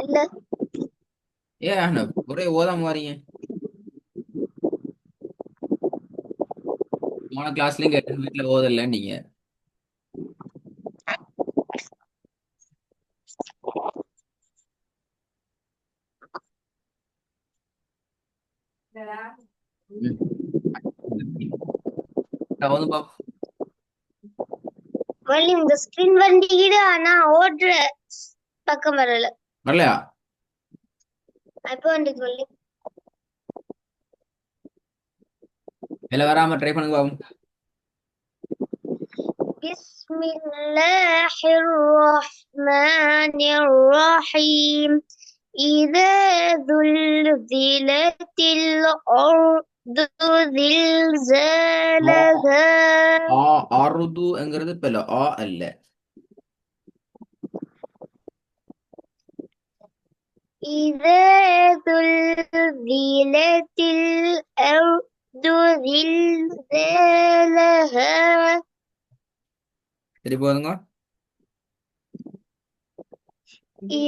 இல்ல. ஏன் அஹ்னப் ஒரே ஓதாம வாரீங்க? போன கிளாஸ்லயும் கேட்டேன், வீட்டுல ஓதல நீங்க. ம். ஓதும் பாப்போம். வள்ளி இந்த ஸ்கிரீன் வண்டிக்கிடு ஆனா ஓடுற பக்கம் வரல. வரலையா? அப்ப வண்டிக்கு வள்ளி. இல்ல வராம ட்ரை பண்ணுங்க பாப்போம். بسم الله الرحمن الرحيم إذا زلزلت الأرض زلزالها அருதுங்கிறது இப்ப ஆ அல்ல. إذا زلزلت الأرض زلزالها சரி போதுங்க.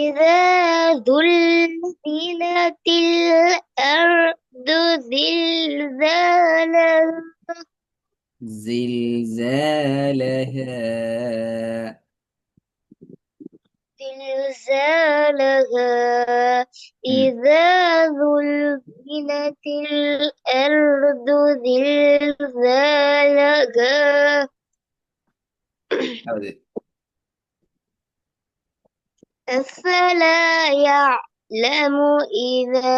إذا زلزلت الأرض زلزالها زلزالها زلزالها إذا زلزلت الأرض زلزالها அது أفلا يعلم إذا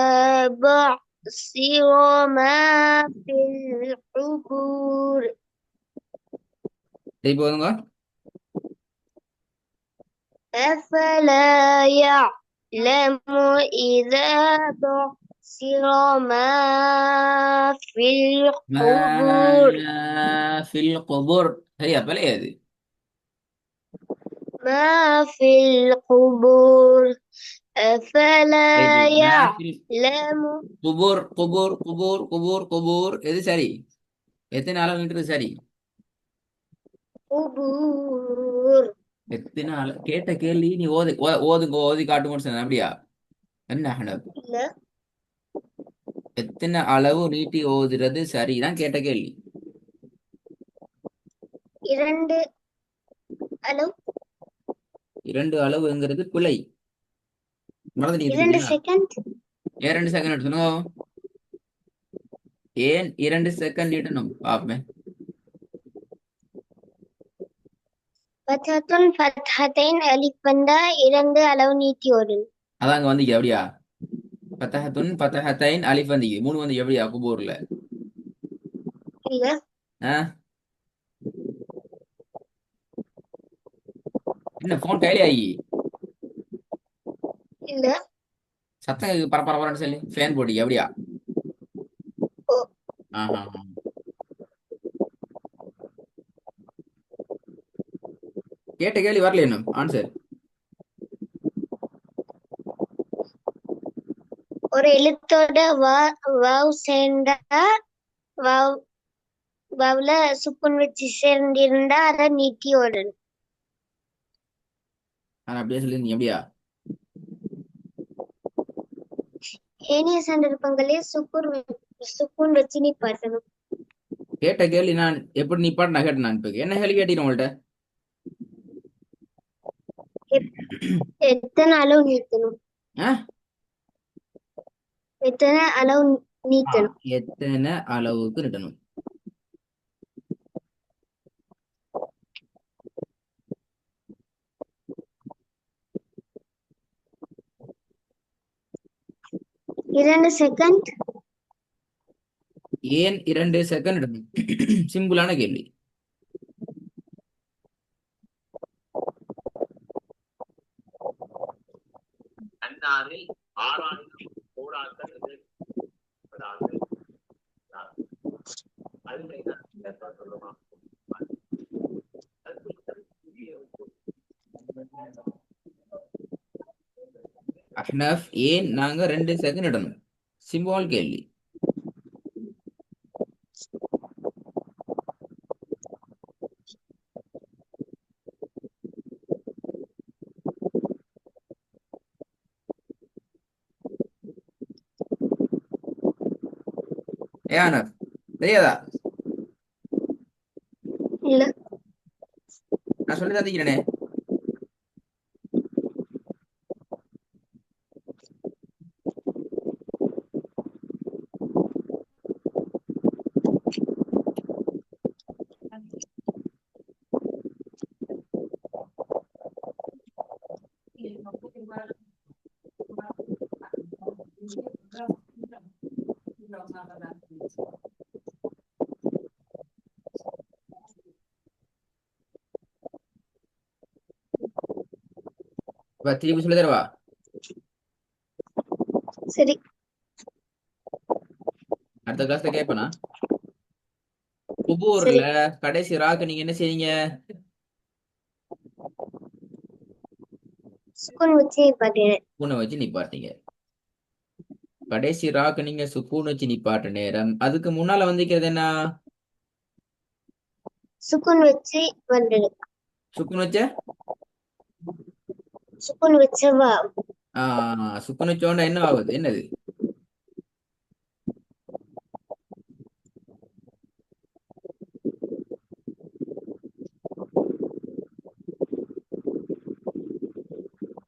بعثر ما في القبور சரி போதுங்க. أفلا يعلم إذا بعثر ما في القبور ما في القبور هي பழைய அது. ما في القبور أفلا ரைட்டு. ما في يعلم القبور قبور قبور قبور قبور எது சரி? எத்தனை அளவுன்றது சரி? قبور எத்தனை கேட்ட கேள்வி நீ ஓதுங்க ஓதி காட்டுங்கன்னு சொன்ன அப்படியா? என்ன அஹ்னப்? لا எத்தனை அளவு நீட்டி ஓதுறது சரிதான் கேட்ட கேள்வி. இரண்டு அளவு இரண்டு அளவுங்கிறது பிழை. மறந்து நீ இரண்டு இருக்கிறியா? செகண்ட் ஏன் 2 செகண்ட் எடுத்தணும்? ஏன் 2 செகண்ட் இடணும் பாப்பேன். فتحة فتحتين ألف بندا இரண்டு அளவு நீட்டி ஓடும் அதான் அங்க வந்தீங்க அப்படியா? பத்தஹத்துன் பத்தஹத்தைன் அலிஃப் வந்தீங்க 3 வந்து எப்படியா குபூர்ல? இல்ல ஆ? என்ன போன் கையிலே ஆகி இல்ல சத்தம் கேக்குது பரபரன்னு சொல்லி ஃபேன் போட்டீங்க அப்படியா? ஓ ஆஹா. கேட்ட கேள்வி வரல இன்னும் ஆன்சர். ஒரு எழுத்தோட வாவ் சேர்ந்தா வாவ் வாவ்ல சுக்குன் வச்சு சேர்ந்திருந்தா அதை நீட்டி ஓடணும் நான் அப்படியே சொல்லி எப்படியா? ஏனைய சந்தர்ப்பங்களே சுக்குன் வச்சு நிப்பாட்டணும் கேட்ட கேள்வி நான் எப்படி நீ பாட்டு நான் கேட்டேன். நான் இப்ப என்ன கேள்வி கேட்டீங்க உங்கள்ட்ட? எத்தனை அளவு நீட்டணும் ஆ? எத்தனை அளவு நீட்டணும் எத்தனை அளவுக்கு நிட்டணும்? இரண்டு செகண்ட் ஏன் 2 செகண்ட் இடணும்? சிம்பிளான கேள்வி. அன்னாரில் 6000 கோடாக்கள் அதாவது அருமைதான் சொல்லுவாங்க. அஹ்னஃப் ஏன் நாங்க 2 செகண்ட் இடணும்? சிம்பிள் கேள்வி. ஏன் தெரியாதா? இல்ல. நான் சொல்லி தந்திக்கிறேனே. இப்ப திருப்பி சொல்லி தரவா? சரி. அடுத்த கிளாஸ்ல கேட்பேனா? சரி. குபூர்ல கடைசி ராக்கு நீங்க என்ன செய்வீங்க? சுக்குன் வச்சு பாத்தேன். சுக்கூனை வச்சு நிப்பாட்டீங்க. கடைசி ராக்கு நீங்க சுக்கூன் வச்சு நிப்பாட்ட நேரம் அதுக்கு முன்னால வந்திருக்கிறது என்ன? சுக்குன் வச்சு வந்தது. சுக்குன் வச்ச சுக்குன் வச்சவா. சுக்குன் வச்சோன்னா என்ன ஆகுது? என்னது?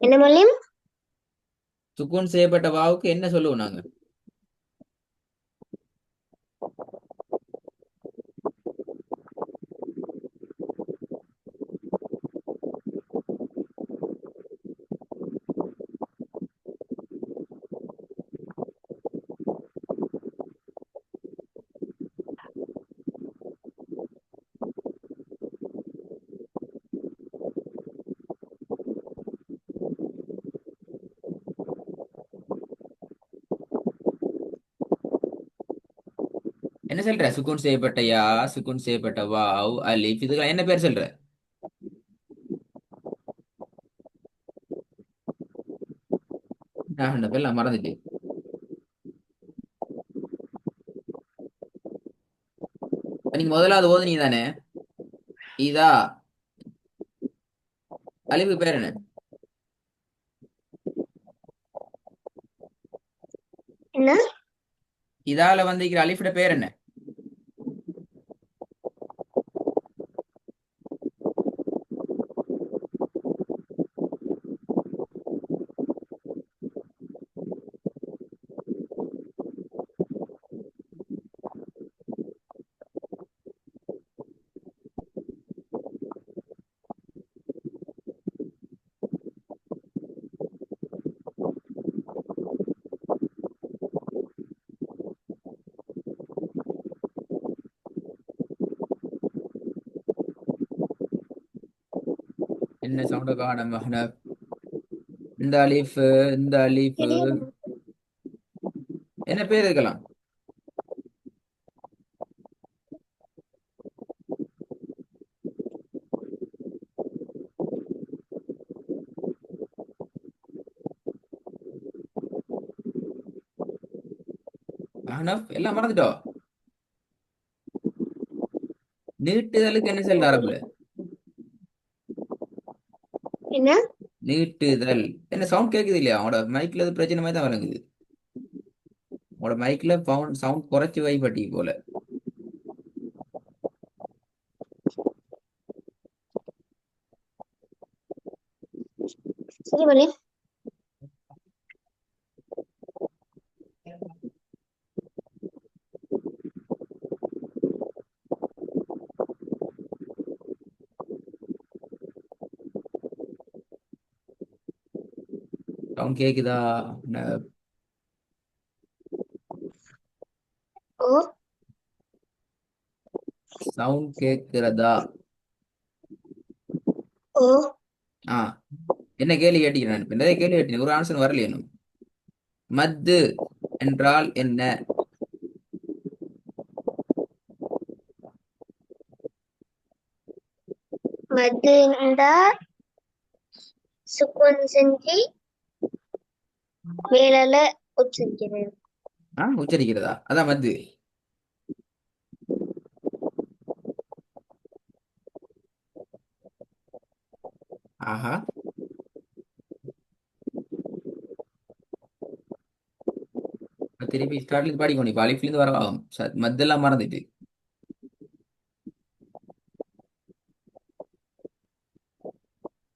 என்ன மொழியும்? சுக்கூன் செய்யப்பட்ட வாவுக்கு என்ன சொல்லுவோம் நாங்க? என்ன சொல்ற? சுக்கூன் செய்யப்பட்ட யா, சுக்கூன் செய்யப்பட்ட வாவ், அலிஃப் இதுக்கெல்லாம் என்ன பேர் சொல்ற? நான் அந்த பேர்லாம் மறந்துட்டு. நீங்க முதலாவது ஓதுனீங்க தானே? இதா அலிஃபு பேர் என்ன? என்ன? இதால வந்திருக்கிற அலிஃபோட பேர் என்ன? என்ன சவுண்ட காணோம் மஹ்னப். இந்த அலிஃப், இந்த அலிஃப் தெரியும். என்ன பேர் இருக்கலாம்? மஹ்னப் எல்லாம் மறந்துட்டோம். நீட்டுதலுக்கு என்ன சொல்ற அரபுல? என்ன? நீட்டுதல். என்ன சவுண்ட் கேக்குது இல்லையா? அவனோட மைக்ல அது பிரச்சனை மாதிரி தான் வருங்குது. உங்களோட மைக்ல சவுண்ட் குறைச்சு வைப்பட்டி போல. சரி மொழியும். சவுண்ட் கேக்குதா? ஓ. சவுண்ட் கேக்குறதா? ஓ. ஆ என்ன கேள்வி கேட்டீங்க? நான் நிறைய கேள்வி கேட்டீங்க, ஒரு ஆன்சர் வரலையே இன்னும். மத்து என்றால் என்ன? மதுண்டா சுக்குன் செஞ்சு மேலால உச்சரிக்கிறது. உச்சரிக்கிறதா? அதான் மத்து. ஆஹா, திருப்பி ஸ்டார்ட்ல இருந்து படிக்கணும். இப்போ அலிஃப்ல இருந்து வர ஆகும். மத்தெல்லாம் மறந்துட்டு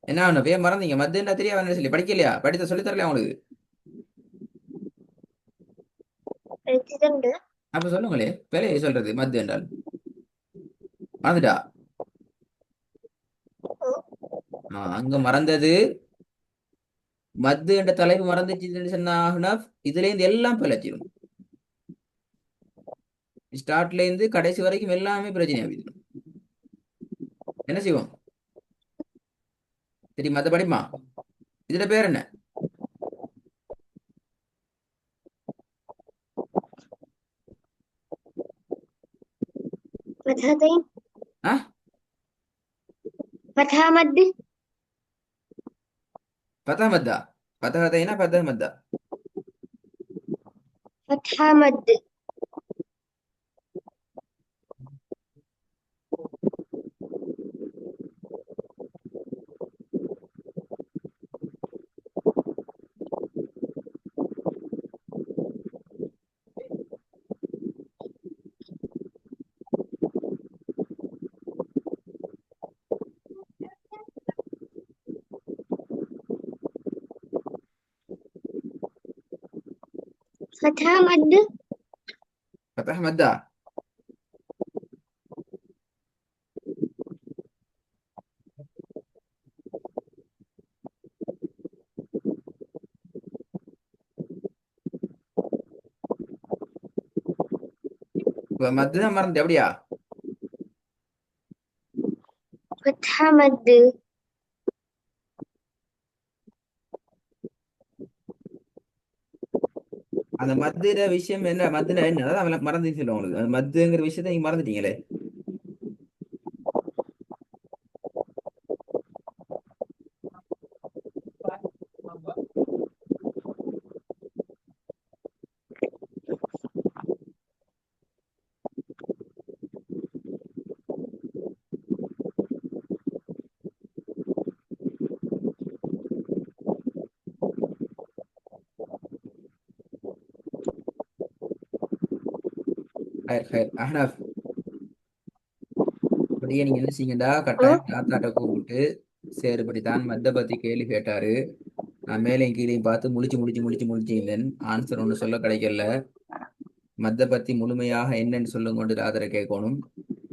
என்ன ஆகணும்? பேர் மறந்தீங்க. மத்து என்ன தெரியாது சொல்லி படிக்கலையா? படித்த சொல்லி தரலையா உங்களுக்கு? படிச்சுட்டு அப்ப சொல்லுங்களே, பிழையை சொல்றது மத்து என்றால் மறந்துட்டா? அங்க மறந்தது மத்து என்ற தலைப்பு மறந்துச்சுன்னு சொன்னா இதுல இருந்து எல்லாம் பிழைச்சிடும். ஸ்டார்ட்ல இருந்து கடைசி வரைக்கும் எல்லாமே பிரச்சனை ஆகிடும். என்ன செய்வோம் தெரியுமா? மத்த படிமா இதுல பேர் என்ன? فتحتين ஆ فتحة مد பத்தா மத்தா? பத்தா பத்தா மத்தா? فتحة مد فتحة مد பத்தா மத்தா? இப்ப மத்து தான் மறந்து எப்படியா? فتحة مد அந்த மத்துற விஷயம் என்ன? மத்துனா என்ன? அதான் அவன் மறந்துச்சு சொல்ல உங்களுக்கு. அந்த மத்துங்கிற விஷயத்த நீங்க மறந்துட்டீங்களே. ஹயர் ஹயர் அஹ்னஃப், அப்படியே நீங்க என்ன செய்யுங்கடா, கட்டாயம் தாத்தாட்ட கூப்பிட்டு சேருபடிதான் மத்த பத்தி கேள்வி கேட்டாரு. நான் மேலையும் கீழையும் பார்த்து முழிச்சு ஆன்சர் ஒன்று சொல்ல கிடைக்கல. மத்த பத்தி முழுமையாக என்னன்னு சொல்லுங்க கொண்டு ஆதரவு கேட்கணும்.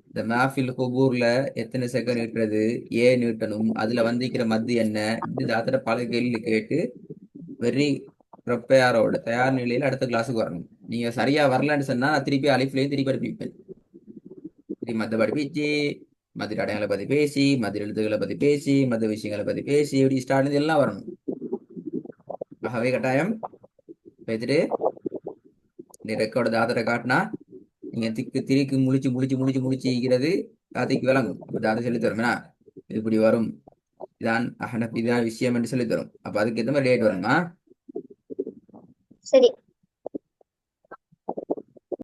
இந்த மேஃபில் குபூர்ல எத்தனை செகண்ட் நீட்டுறது, ஏன் நீட்டணும், அதுல வந்திருக்கிற மத்து என்ன, இந்த ஆதர பல கேள்வி கேட்டு வெரி ப்ரிப்பேரோட தயார் நிலையில அடுத்த கிளாஸுக்கு வரணும். நீங்க சரியா வரலன்னு சொன்னா நான் திருப்பி அலிஃப்லயும் திருப்பி படிப்பேன். திருப்பி மத்த படிப்பிச்சு மதுரை அடையாளை பத்தி பேசி, மதுரை எழுத்துக்களை பத்தி பேசி, மத விஷயங்களை பத்தி பேசி, இப்படி ஸ்டார்ட் எல்லாம் வரணும். ஆகவே கட்டாயம் பேசிட்டு நீ ரெக்கார்டு தாத்தரை காட்டினா நீங்க திக்கு முழிச்சு தாத்தைக்கு விளங்கும். அப்ப தாத்தை சொல்லி தரும்னா இப்படி வரும், இதான் அஹனப், இதான் விஷயம் என்று சொல்லி தரும். அப்ப அதுக்கு ஏற்ற மாதிரி டேட் வருமா? சரி.